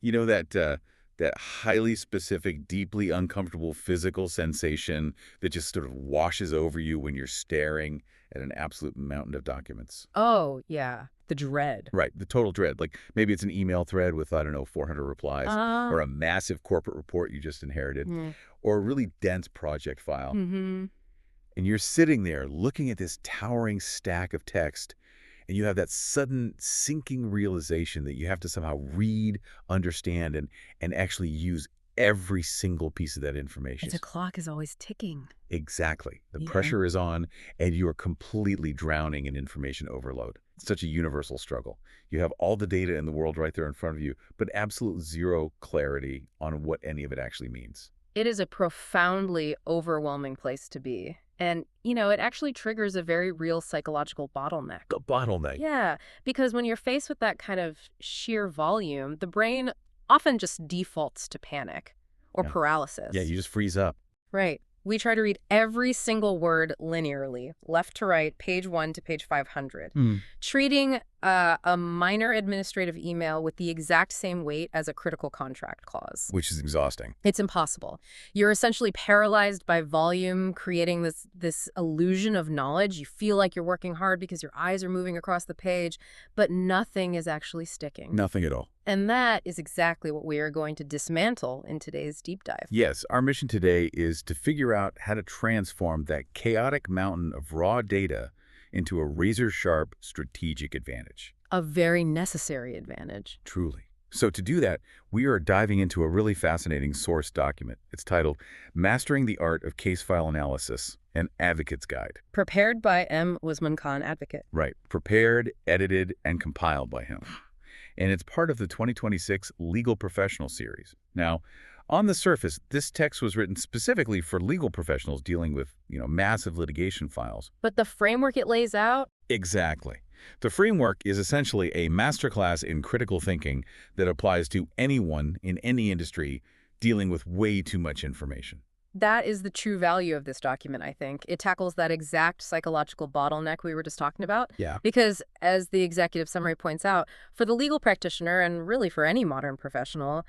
You know that highly specific, deeply uncomfortable physical sensation that just sort of washes over you when you're staring at an absolute mountain of documents. Oh, yeah. The dread. Right, the total dread. Like maybe it's an email thread with, I don't know, 400 replies, Uh, or a massive corporate report you just inherited, mm, or a really dense project file. mm-hmm. And you're sitting there looking at this towering stack of text, and you have that sudden sinking realization that you have to somehow read, understand, and actually use every single piece of that information. It's a clock is always ticking. Exactly. The Yeah. pressure is on, and you are completely drowning in information overload. It's such a universal struggle. You have all the data in the world right there in front of you, but absolute zero clarity on what any of it actually means. It is a profoundly overwhelming place to be. And, it actually triggers a very real psychological bottleneck. The bottleneck. Yeah, because when you're faced with that kind of sheer volume, the brain often just defaults to panic or Yeah. Yeah, paralysis. you just freeze up. Right. We try to read every single word linearly, left to right, page 1 to page 500, treating a minor administrative email with the exact same weight as a critical contract clause. Which is exhausting. It's impossible. You're essentially paralyzed by volume, creating this illusion of knowledge. You feel like you're working hard because your eyes are moving across the page, but nothing is actually sticking. Nothing at all. And that is exactly what we are going to dismantle in today's deep dive. Yes, our mission today is to figure out how to transform that chaotic mountain of raw data into a razor-sharp strategic advantage. A very necessary advantage. Truly. So to do that, we are diving into a really fascinating source document. It's titled Mastering the Art of Case File Analysis, an Advocate's Guide. Prepared by M. Usman Khan, advocate. Right. Prepared, edited, and compiled by him. And it's part of the 2026 Legal Professional Series. Now, on the surface, this text was written specifically for legal professionals dealing with, massive litigation files. But the framework it lays out? Exactly. The framework is essentially a masterclass in critical thinking that applies to anyone in any industry dealing with way too much information. That is the true value of this document, I think. It tackles that exact psychological bottleneck we were just talking about. Yeah. Because, as the executive summary points out, for the legal practitioner, and really for any modern professional,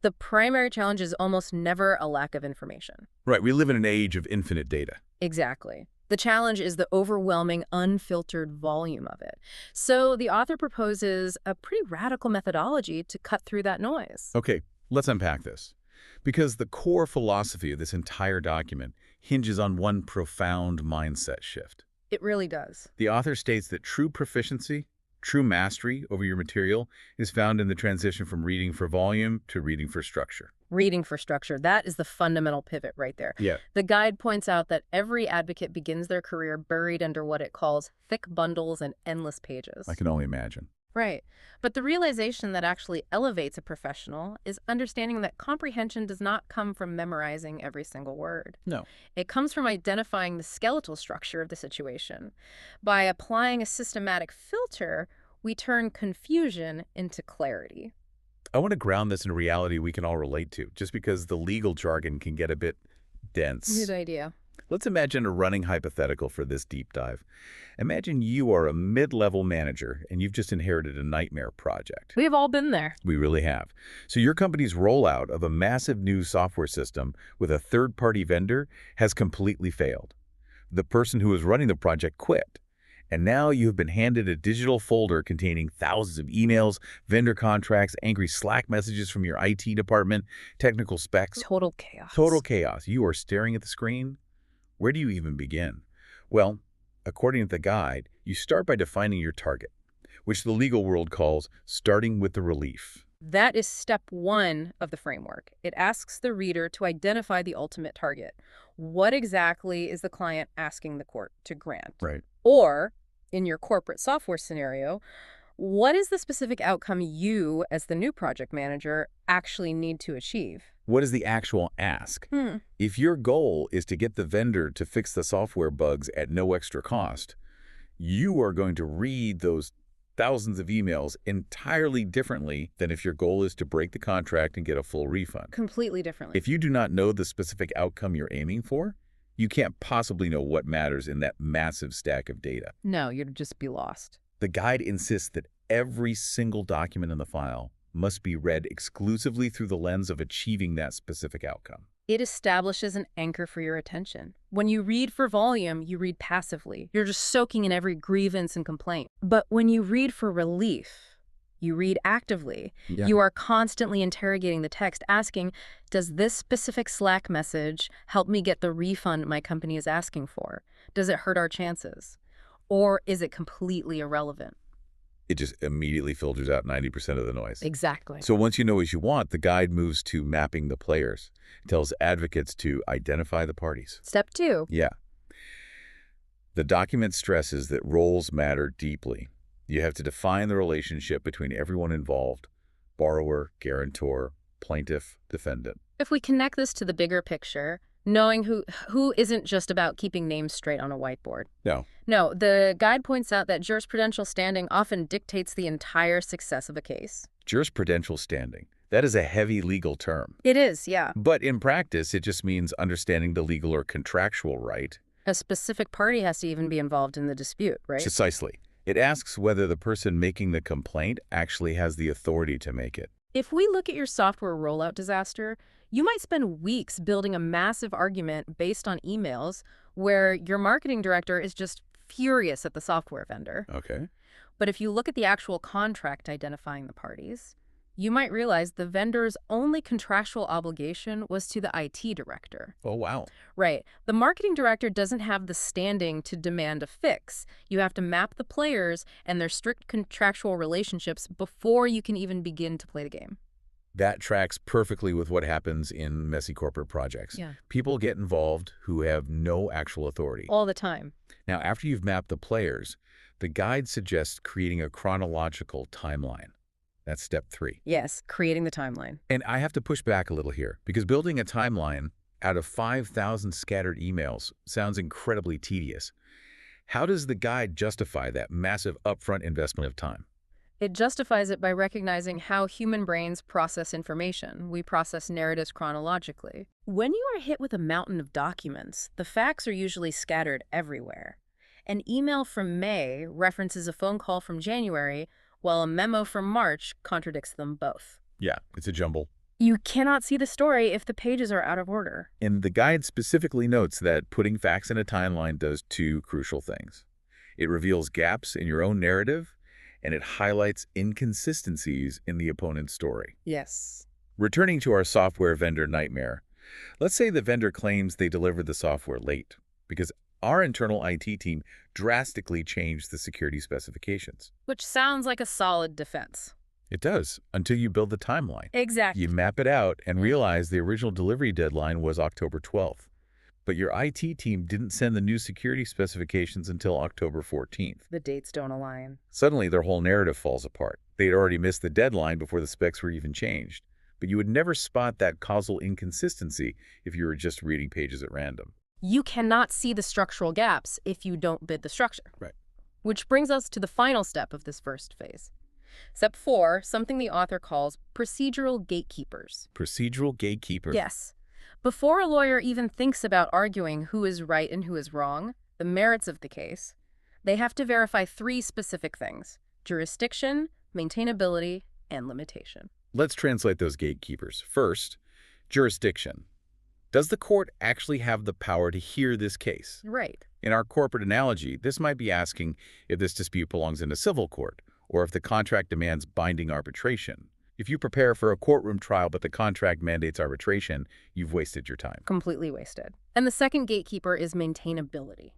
the primary challenge is almost never a lack of information. Right. We live in an age of infinite data. Exactly. The challenge is the overwhelming, unfiltered volume of it. So the author proposes a pretty radical methodology to cut through that noise. Okay, let's unpack this. Because the core philosophy of this entire document hinges on one profound mindset shift. It really does. The author states that true proficiency, true mastery over your material is found in the transition from reading for volume to reading for structure. Reading for structure, that is the fundamental pivot right there. Yeah. The guide points out that every advocate begins their career buried under what it calls thick bundles and endless pages. I can only imagine. Right. But the realization that actually elevates a professional is understanding that comprehension does not come from memorizing every single word. No. It comes from identifying the skeletal structure of the situation. By applying a systematic filter, we turn confusion into clarity. I want to ground this in a reality we can all relate to, just because the legal jargon can get a bit dense. Good idea. Let's imagine a running hypothetical for this deep dive. Imagine you are a mid-level manager and you've just inherited a nightmare project. We've all been there. We really have. So your company's rollout of a massive new software system with a third-party vendor has completely failed. The person who was running the project quit. And now you've been handed a digital folder containing thousands of emails, vendor contracts, angry Slack messages from your IT department, technical specs. Total chaos. Total chaos. You are staring at the screen. Where do you even begin? Well, according to the guide, you start by defining your target, which the legal world calls starting with the relief. That is step one of the framework. It asks the reader to identify the ultimate target. What exactly is the client asking the court to grant? Right. Or, in your corporate software scenario, what is the specific outcome you, as the new project manager, actually need to achieve? What is the actual ask? If your goal is to get the vendor to fix the software bugs at no extra cost, you are going to read those thousands of emails entirely differently than if your goal is to break the contract and get a full refund. Completely differently. If you do not know the specific outcome you're aiming for, you can't possibly know what matters in that massive stack of data. No, you'd just be lost. The guide insists that every single document in the file must be read exclusively through the lens of achieving that specific outcome. It establishes an anchor for your attention. When you read for volume, you read passively. You're just soaking in every grievance and complaint. But when you read for relief, you read actively. Yeah. You are constantly interrogating the text, asking, does this specific Slack message help me get the refund my company is asking for? Does it hurt our chances? Or is it completely irrelevant? It just immediately filters out 90% of the noise. Exactly. So once you know what you want, the guide moves to mapping the players. It tells advocates to identify the parties. Step 2. Yeah. The document stresses that roles matter deeply. You have to define the relationship between everyone involved: borrower, guarantor, plaintiff, defendant. If we connect this to the bigger picture, knowing who isn't just about keeping names straight on a whiteboard. No, the guide points out that jurisprudential standing often dictates the entire success of a case. Jurisprudential standing. That is a heavy legal term. It is, yeah. But in practice, it just means understanding the legal or contractual right. A specific party has to even be involved in the dispute, right? Precisely. It asks whether the person making the complaint actually has the authority to make it. If we look at your software rollout disaster, you might spend weeks building a massive argument based on emails where your marketing director is just furious at the software vendor. Okay. But if you look at the actual contract identifying the parties, you might realize the vendor's only contractual obligation was to the IT director. Oh, wow. Right. The marketing director doesn't have the standing to demand a fix. You have to map the players and their strict contractual relationships before you can even begin to play the game. That tracks perfectly with what happens in messy corporate projects. Yeah. People get involved who have no actual authority. All the time. Now, after you've mapped the players, the guide suggests creating a chronological timeline. That's step 3. Yes, creating the timeline. And I have to push back a little here, because building a timeline out of 5,000 scattered emails sounds incredibly tedious. How does the guide justify that massive upfront investment of time? It justifies it by recognizing how human brains process information. We process narratives chronologically. When you are hit with a mountain of documents, the facts are usually scattered everywhere. An email from May references a phone call from January, while a memo from March contradicts them both. Yeah, it's a jumble. You cannot see the story if the pages are out of order. And the guide specifically notes that putting facts in a timeline does 2 crucial things. It reveals gaps in your own narrative, and it highlights inconsistencies in the opponent's story. Yes. Returning to our software vendor nightmare, let's say the vendor claims they delivered the software late because our internal IT team drastically changed the security specifications. Which sounds like a solid defense. It does, until you build the timeline. Exactly. You map it out and realize the original delivery deadline was October 12th. But your IT team didn't send the new security specifications until October 14th. The dates don't align. Suddenly, their whole narrative falls apart. They'd already missed the deadline before the specs were even changed. But you would never spot that causal inconsistency if you were just reading pages at random. You cannot see the structural gaps if you don't bid the structure. Right. Which brings us to the final step of this first phase. Step 4, something the author calls procedural gatekeepers. Procedural gatekeeper. Yes. Before a lawyer even thinks about arguing who is right and who is wrong, the merits of the case, they have to verify 3 specific things: jurisdiction, maintainability, and limitation. Let's translate those gatekeepers. First, jurisdiction. Does the court actually have the power to hear this case? Right. In our corporate analogy, this might be asking if this dispute belongs in a civil court, or if the contract demands binding arbitration. If you prepare for a courtroom trial but the contract mandates arbitration, you've wasted your time. Completely wasted. And the second gatekeeper is maintainability.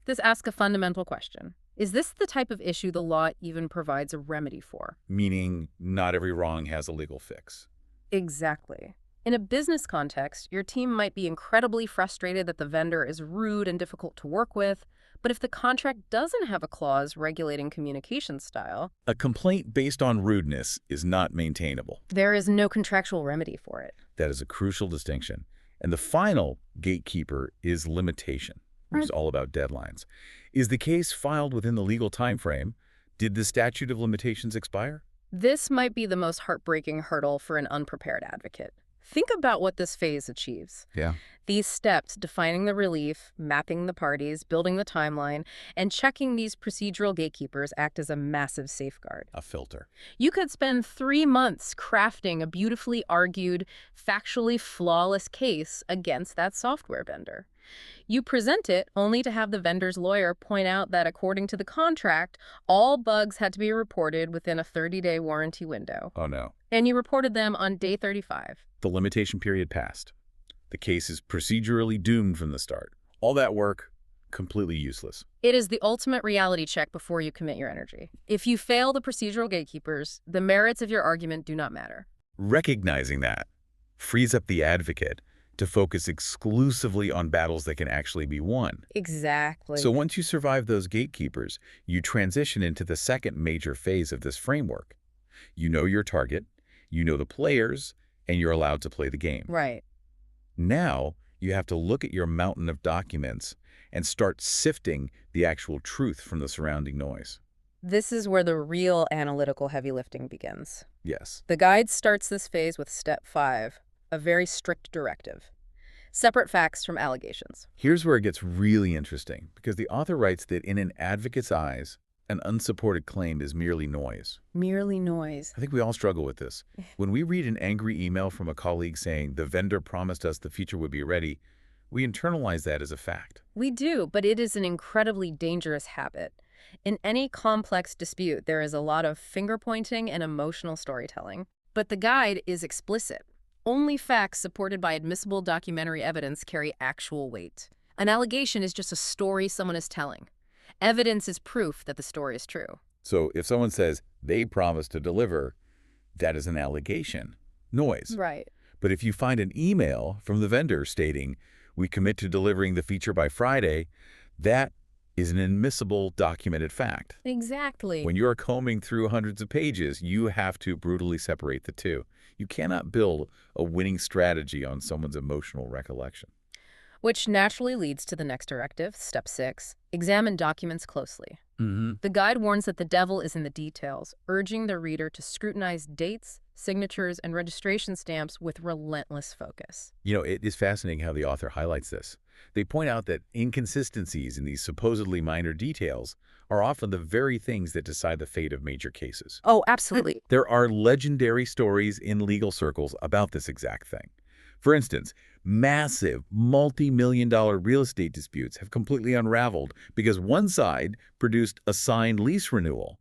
This asks a fundamental question. Is this the type of issue the law even provides a remedy for? Meaning, not every wrong has a legal fix. Exactly. In a business context, your team might be incredibly frustrated that the vendor is rude and difficult to work with, but if the contract doesn't have a clause regulating communication style, A complaint based on rudeness is not maintainable. there is no contractual remedy for it. That is a crucial distinction. And the final gatekeeper is limitation, which is all about deadlines. Is the case filed within the legal time frame? Did the statute of limitations expire? This might be the most heartbreaking hurdle for an unprepared advocate. Think about what this phase achieves. Yeah. These steps, defining the relief, mapping the parties, building the timeline, and checking these procedural gatekeepers act as a massive safeguard. A filter. You could spend 3 months crafting a beautifully argued, factually flawless case against that software vendor. You present it only to have the vendor's lawyer point out that according to the contract, all bugs had to be reported within a 30-day warranty window. Oh, no. And you reported them on day 35. The limitation period passed. The case is procedurally doomed from the start. All that work, completely useless. It is the ultimate reality check before you commit your energy. If you fail the procedural gatekeepers, the merits of your argument do not matter. Recognizing that frees up the advocate to focus exclusively on battles that can actually be won. Exactly. So once you survive those gatekeepers, you transition into the second major phase of this framework. You know your target, you know the players, and you're allowed to play the game. Right. Now, you have to look at your mountain of documents and start sifting the actual truth from the surrounding noise. This is where the real analytical heavy lifting begins. Yes. The guide starts this phase with step 5, a very strict directive. Separate facts from allegations. Here's where it gets really interesting, because the author writes that in an advocate's eyes, an unsupported claim is merely noise. Merely noise. I think we all struggle with this. When we read an angry email from a colleague saying the vendor promised us the feature would be ready, we internalize that as a fact. We do, but it is an incredibly dangerous habit. In any complex dispute, there is a lot of finger-pointing and emotional storytelling. But the guide is explicit. Only facts supported by admissible documentary evidence carry actual weight. An allegation is just a story someone is telling. Evidence is proof that the story is true. So if someone says they promised to deliver, that is an allegation. Noise. Right. But if you find an email from the vendor stating, we commit to delivering the feature by Friday, that is an admissible documented fact. Exactly. When you're combing through hundreds of pages, you have to brutally separate the two. You cannot build a winning strategy on someone's emotional recollection. Which naturally leads to the next directive, step 6, examine documents closely. The guide warns that the devil is in the details, urging the reader to scrutinize dates, signatures, and registration stamps with relentless focus. You know, it is fascinating how the author highlights this. They point out that inconsistencies in these supposedly minor details are often the very things that decide the fate of major cases. Oh, absolutely. There are legendary stories in legal circles about this exact thing. For instance, massive multi-million-dollar real estate disputes have completely unraveled because one side produced a signed lease renewal,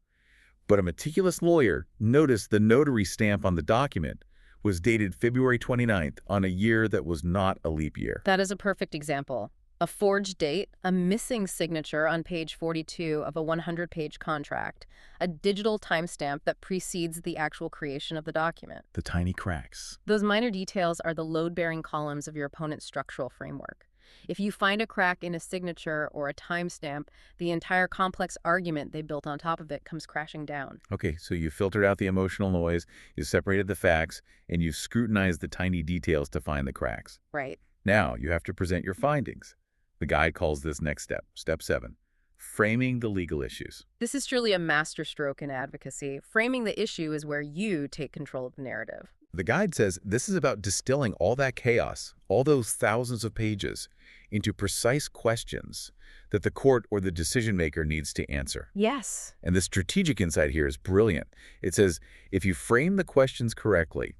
but a meticulous lawyer noticed the notary stamp on the document was dated February 29th on a year that was not a leap year. That is a perfect example. A forged date, a missing signature on page 42 of a 100-page contract, a digital timestamp that precedes the actual creation of the document. The tiny cracks. Those minor details are the load-bearing columns of your opponent's structural framework. If you find a crack in a signature or a timestamp, the entire complex argument they built on top of it comes crashing down. Okay, so you filtered out the emotional noise, you separated the facts, and you scrutinized the tiny details to find the cracks. Right. Now you have to present your findings. The guide calls this next step, step 7, framing the legal issues. This is truly a masterstroke in advocacy. Framing the issue is where you take control of the narrative. The guide says this is about distilling all that chaos, all those thousands of pages, into precise questions that the court or the decision maker needs to answer. Yes. And the strategic insight here is brilliant. It says, if you frame the questions correctly,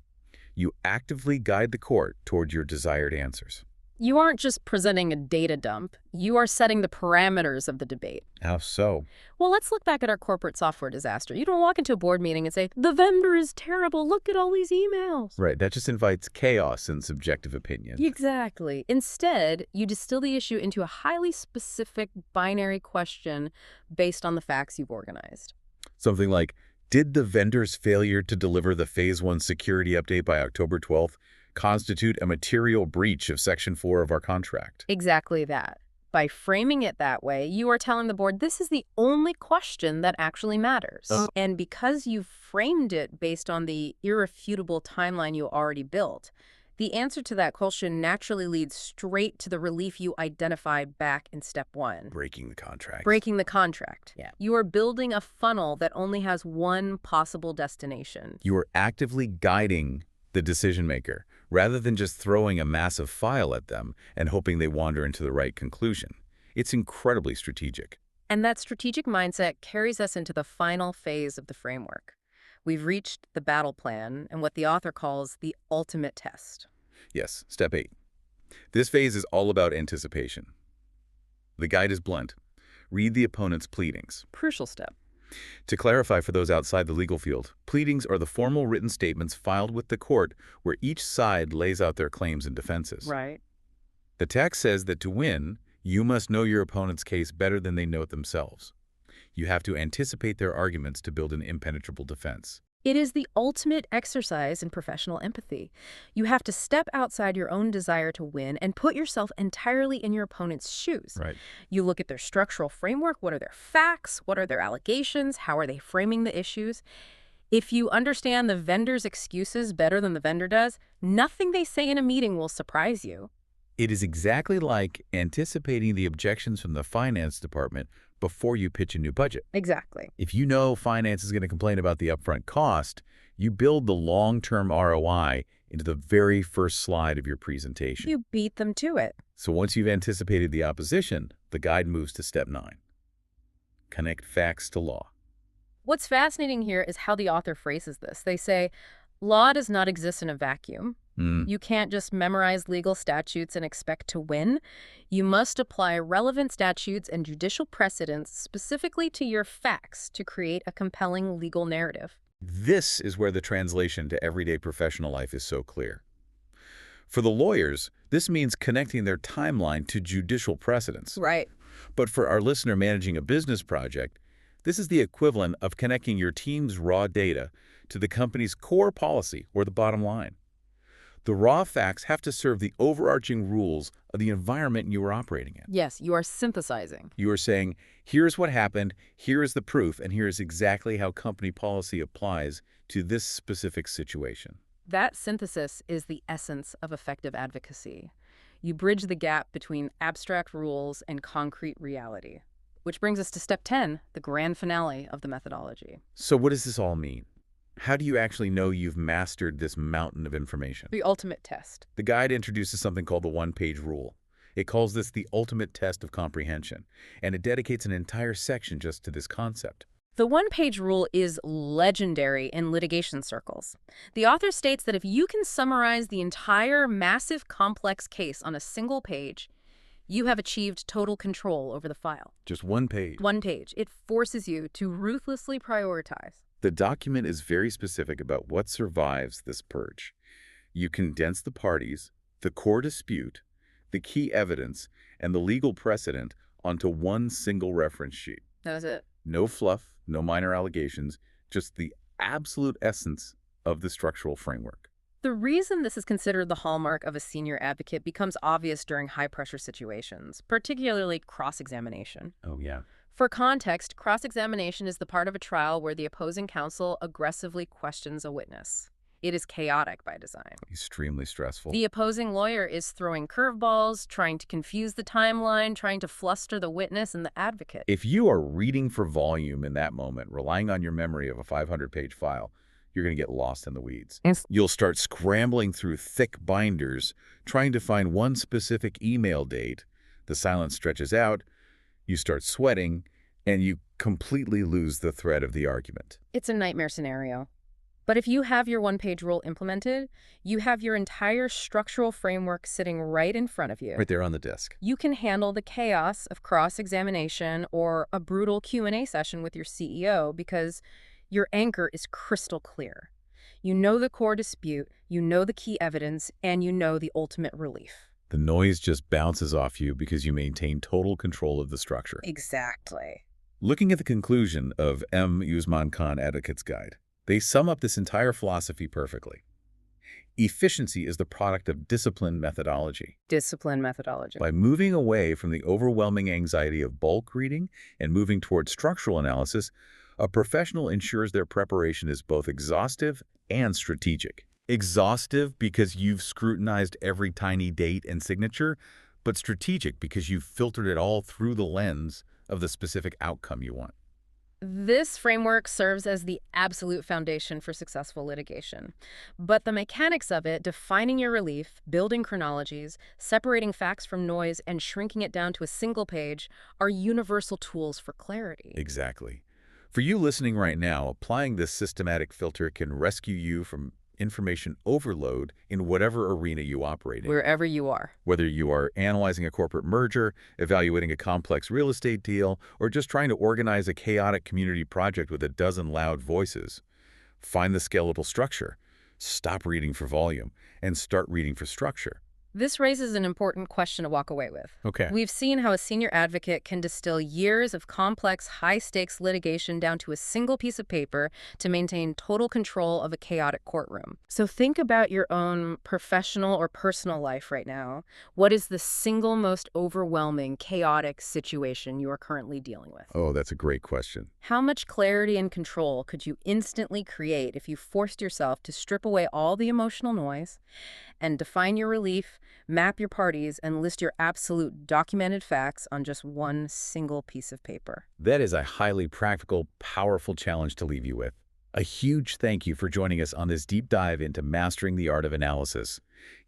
you actively guide the court toward your desired answers. You aren't just presenting a data dump. You are setting the parameters of the debate. How so? Well, let's look back at our corporate software disaster. You don't walk into a board meeting and say, the vendor is terrible. Look at all these emails. Right. That just invites chaos and subjective opinion. Exactly. Instead, you distill the issue into a highly specific binary question based on the facts you've organized. Something like, did the vendor's failure to deliver the Phase 1 security update by October 12th constitute a material breach of Section 4 of our contract? Exactly that. By framing it that way, you are telling the board this is the only question that actually matters. And because you've framed it based on the irrefutable timeline you already built, the answer to that question naturally leads straight to the relief you identified back in step 1. Breaking the contract. Breaking the contract. Yeah. You are building a funnel that only has one possible destination. You are actively guiding the decision maker, rather than just throwing a massive file at them and hoping they wander into the right conclusion. It's incredibly strategic. And that strategic mindset carries us into the final phase of the framework. We've reached the battle plan and what the author calls the ultimate test. Yes, step 8. This phase is all about anticipation. The guide is blunt. Read the opponent's pleadings. Crucial step. To clarify for those outside the legal field, pleadings are the formal written statements filed with the court where each side lays out their claims and defenses. Right. The text says that to win, you must know your opponent's case better than they know it themselves. You have to anticipate their arguments to build an impenetrable defense. It is the ultimate exercise in professional empathy. You have to step outside your own desire to win and put yourself entirely in your opponent's shoes. Right. You look at their structural framework. What are their facts? What are their allegations? How are they framing the issues? If you understand the vendor's excuses better than the vendor does, nothing they say in a meeting will surprise you. It is exactly like anticipating the objections from the finance department before you pitch a new budget. Exactly. If you know finance is going to complain about the upfront cost, you build the long-term ROI into the very first slide of your presentation. You beat them to it. So once you've anticipated the opposition, the guide moves to step 9. Connect facts to law. What's fascinating here is how the author phrases this. They say, law does not exist in a vacuum. You can't just memorize legal statutes and expect to win. You must apply relevant statutes and judicial precedents specifically to your facts to create a compelling legal narrative. This is where the translation to everyday professional life is so clear. For the lawyers, this means connecting their timeline to judicial precedents. Right. But for our listener managing a business project, this is the equivalent of connecting your team's raw data to the company's core policy or the bottom line. The raw facts have to serve the overarching rules of the environment you are operating in. Yes, you are synthesizing. You are saying, here's what happened, here is the proof, and here is exactly how company policy applies to this specific situation. That synthesis is the essence of effective advocacy. You bridge the gap between abstract rules and concrete reality. Which brings us to step 10, the grand finale of the methodology. So what does this all mean? How do you actually know you've mastered this mountain of information? The ultimate test. The guide introduces something called the one-page rule. It calls this the ultimate test of comprehension, and it dedicates an entire section just to this concept. The one-page rule is legendary in litigation circles. The author states that if you can summarize the entire massive complex case on a single page, you have achieved total control over the file. Just one page. One page. It forces you to ruthlessly prioritize. The document is very specific about what survives this purge. You condense the parties, the core dispute, the key evidence, and the legal precedent onto one single reference sheet. That is it. No fluff, no minor allegations, just the absolute essence of the structural framework. The reason this is considered the hallmark of a senior advocate becomes obvious during high-pressure situations, particularly cross-examination. Oh, yeah. For context, cross-examination is the part of a trial where the opposing counsel aggressively questions a witness. It is chaotic by design. Extremely stressful. The opposing lawyer is throwing curveballs, trying to confuse the timeline, trying to fluster the witness and the advocate. If you are reading for volume in that moment, relying on your memory of a 500-page file, you're going to get lost in the weeds. You'll start scrambling through thick binders, trying to find one specific email date. The silence stretches out, you start sweating, and you completely lose the thread of the argument. It's a nightmare scenario. But if you have your one-page rule implemented, you have your entire structural framework sitting right in front of you. Right there on the desk. You can handle the chaos of cross-examination or a brutal Q&A session with your CEO because your anchor is crystal clear. You know the core dispute, you know the key evidence, and you know the ultimate relief. The noise just bounces off you because you maintain total control of the structure. Exactly. Looking at the conclusion of M. Usman Khan Advocate's Guide, they sum up this entire philosophy perfectly. Efficiency is the product of disciplined methodology. Discipline methodology. By moving away from the overwhelming anxiety of bulk reading and moving toward structural analysis, a professional ensures their preparation is both exhaustive and strategic. Exhaustive because you've scrutinized every tiny date and signature, but strategic because you've filtered it all through the lens of the specific outcome you want. This framework serves as the absolute foundation for successful litigation. But the mechanics of it, defining your relief, building chronologies, separating facts from noise, and shrinking it down to a single page, are universal tools for clarity. Exactly. For you listening right now, applying this systematic filter can rescue you from information overload in whatever arena you operate in. Wherever you are. Whether you are analyzing a corporate merger, evaluating a complex real estate deal, or just trying to organize a chaotic community project with a dozen loud voices, find the skeletal structure, stop reading for volume, and start reading for structure. This raises an important question to walk away with. Okay. We've seen how a senior advocate can distill years of complex, high-stakes litigation down to a single piece of paper to maintain total control of a chaotic courtroom. So think about your own professional or personal life right now. What is the single most overwhelming, chaotic situation you are currently dealing with? Oh, that's a great question. How much clarity and control could you instantly create if you forced yourself to strip away all the emotional noise and define your relief, map your parties, and list your absolute documented facts on just one single piece of paper? That is a highly practical, powerful challenge to leave you with. A huge thank you for joining us on this deep dive into mastering the art of analysis.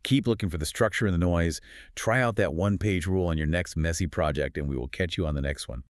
Keep looking for the structure and the noise. Try out that one-page rule on your next messy project, and we will catch you on the next one.